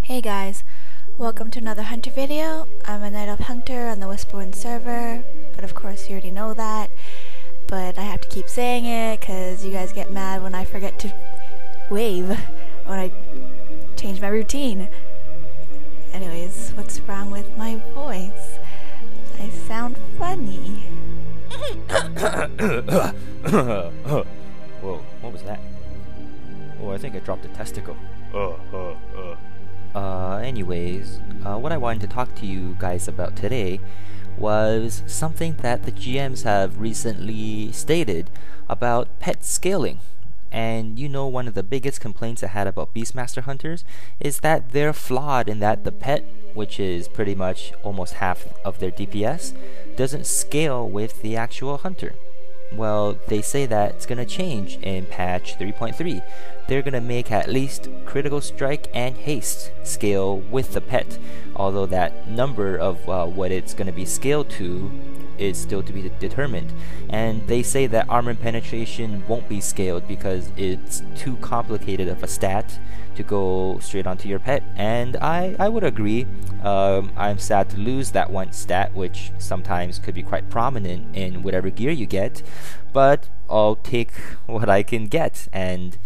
Hey guys, welcome to another Hunter video. I'm a Night Elf Hunter on the Whisperwind server, but of course you already know that. But I have to keep saying it because you guys get mad when I forget to wave when I change my routine. Anyways, what's wrong with my voice? I sound funny. Whoa, what was that? Oh, I think I dropped a testicle. Anyways, what I wanted to talk to you guys about today was something that the GMs have recently stated about pet scaling. And you know, one of the biggest complaints I had about Beastmaster Hunters is that they're flawed in that the pet, which is pretty much almost half of their DPS, doesn't scale with the actual hunter. Well, they say that it's going to change in patch 3.3. They're going to make at least critical strike and haste scale with the pet, although that number of what it's going to be scaled to is still to be determined. And they say that armor penetration won't be scaled because it's too complicated of a stat to go straight onto your pet, and I would agree. I'm sad to lose that one stat, which sometimes could be quite prominent in whatever gear you get, but I'll take what I can get. And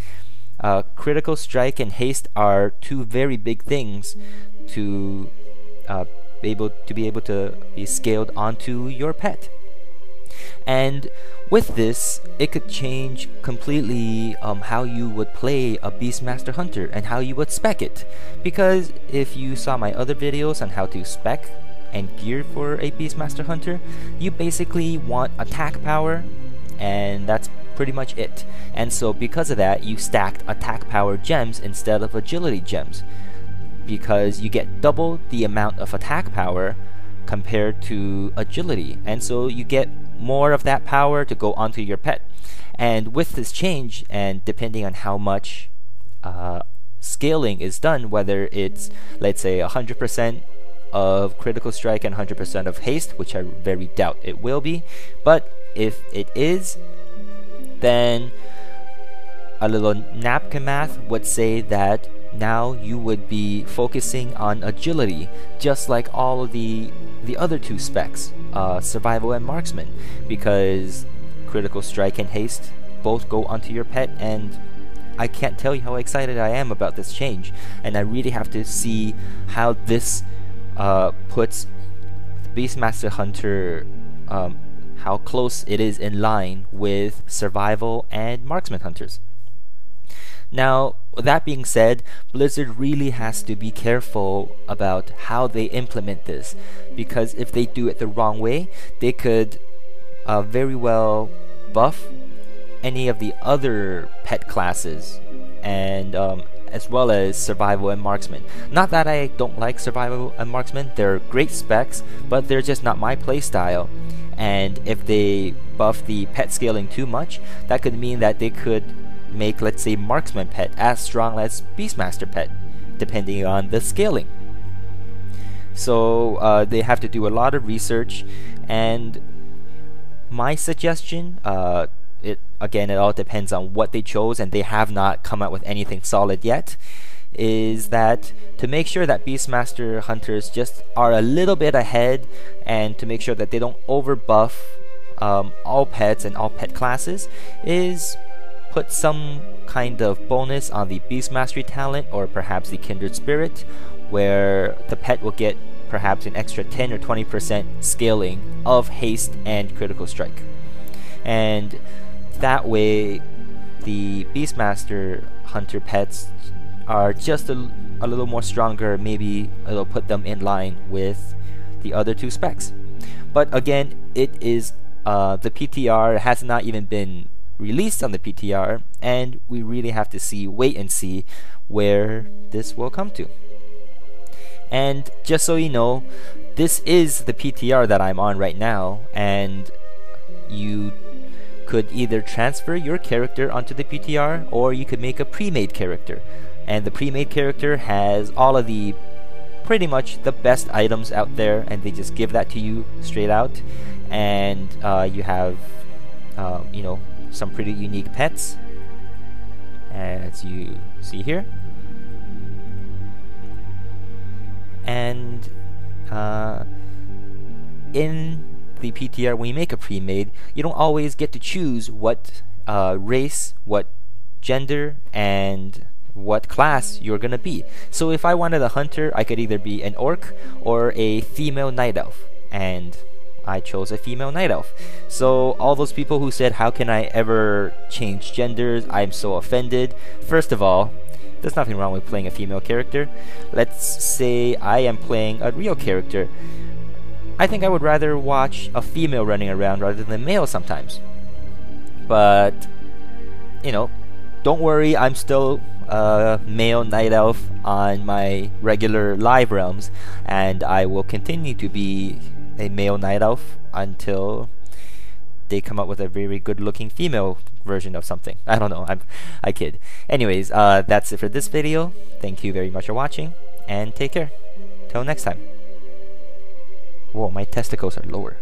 critical strike and haste are two very big things to be able to be scaled onto your pet. And with this, it could change completely how you would play a Beastmaster Hunter and how you would spec it. Because if you saw my other videos on how to spec and gear for a Beastmaster Hunter, you basically want attack power, and that's pretty much it. And so because of that, you stacked attack power gems instead of agility gems, because you get double the amount of attack power compared to agility, and so you get more of that power to go onto your pet. And with this change, and depending on how much scaling is done, whether it's, let's say, 100% of critical strike and 100% of haste, which I very doubt it will be, but if it is, then a little napkin math would say that now you would be focusing on agility, just like all of the other two specs, survival and marksman, because critical strike and haste both go onto your pet. And I can't tell you how excited I am about this change, and I really have to see how this puts Beastmaster Hunter, how close it is in line with survival and marksman hunters. Now, that being said, Blizzard really has to be careful about how they implement this, because if they do it the wrong way, they could very well buff any of the other pet classes, and as well as survival and marksman. Not that I don't like survival and marksman, they're great specs, but they're just not my playstyle. And if they buff the pet scaling too much, that could mean that they could make, let's say, marksman pet as strong as Beastmaster pet, depending on the scaling. So they have to do a lot of research, and my suggestion, it all depends on what they chose, and they have not come out with anything solid yet, is that to make sure that Beastmaster Hunters just are a little bit ahead, and to make sure that they don't over buff all pets and all pet classes, is put some kind of bonus on the Beast Mastery talent, or perhaps the Kindred Spirit, where the pet will get perhaps an extra 10 or 20% scaling of haste and critical strike. And that way, the Beastmaster Hunter pets are just a little more stronger. Maybe it'll put them in line with the other two specs. But again, it is the PTR has not even been released on the PTR, and we really have to wait and see where this will come to. And just so you know, this is the PTR that I'm on right now, and you could either transfer your character onto the PTR, or you could make a pre-made character. And the pre-made character has all of the pretty much the best items out there, and they just give that to you straight out. And you have you know, some pretty unique pets, as you see here. And in the PTR, when you make a pre-made, you don't always get to choose what race, what gender, and what class you're gonna be. So if I wanted a hunter, I could either be an orc or a female night elf, and I chose a female night elf. So all those people who said, how can I ever change genders, I'm so offended. First of all, there's nothing wrong with playing a female character. Let's say I am playing a real character. I think I would rather watch a female running around rather than a male sometimes. But, you know, don't worry, I'm still a male night elf on my regular live realms, and I will continue to be a male night elf until they come up with a very good looking female version of something. I don't know, I kid. Anyways, that's it for this video. Thank you very much for watching, and take care. Till next time. Whoa, my testicles are lower.